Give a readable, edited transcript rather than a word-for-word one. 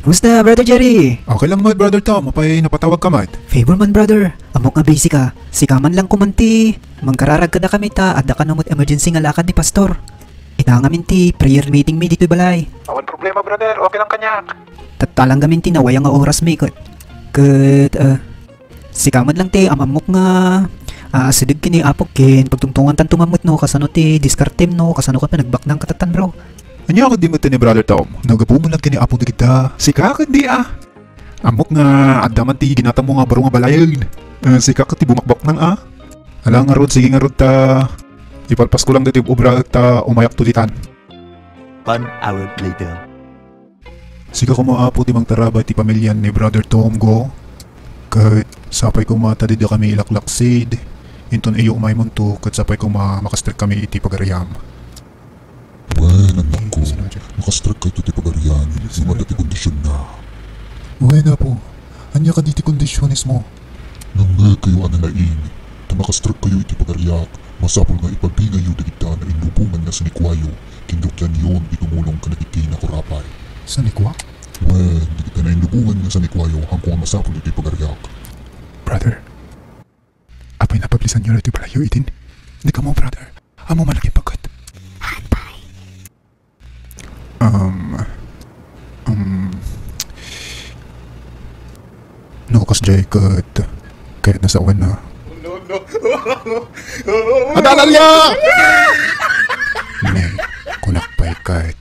Kumusta, Brother Jerry? Okay lang mo, Brother Tom. Mapay napatawag ka mat. Favor man, brother. Amok nga busy ka. Sikaman lang kumanti. Mangkararag ka na kami ta at da ka namot emergency nga lakad ni Pastor. Ita nga minti, prayer meeting mi dito balay. Awan problema, brother. Okay lang kanyak. Talang gaminti na wayang nga oras may kat. Sikaman lang te, amamok nga. Sidig kini apok kin. Pagtungtungan tan tumamot no, kasano te, diskartem no, kasano ka pa nagbak ng katatan bro. Anya ako di mo ni Brother Tom. Nagapuman lang kini apong di kita. Sika ka di Amok nga, adaman ti ginata mo nga baro nga balayan. Sika ka ti bumakbak nang Alang nga rod, sige nga rod ta. Ipalpas ko lang dito obra ta umayak tulitan. 1 hour later. Sika ko maapo ti mang taraba ti pamilyan ni Brother Tom go. Kahit sapay ko mata di kami ilaklaksid. Inton iyo umay mo to, kahit sapay ko makastrik kami iti pagarayam. Wen, anak ko. Nakastrike kayo iti pagarian. Sumada ti kondisyon na. Wena po. Anya ka diti kondisyonis mo. Nangay kayo ananain. Ta nakastrike kayo iti pagariak. Masapol nga ipabingayo di kita na inubungan na sa nikwayo. Kindukyan yun itumulong ka na iti na kurapay. Sa nikwa? Wen, di kita na inubungan nga sa nikwayo hangko ang masapol iti pagariak. Brother. Apay napablisan nyo na iti palayo itin. Hindi ka mo, brother. Amo malaking pagkat. No, kas Jay, kahit nasa awan na. Adalalya! Nay, kunakpay kahit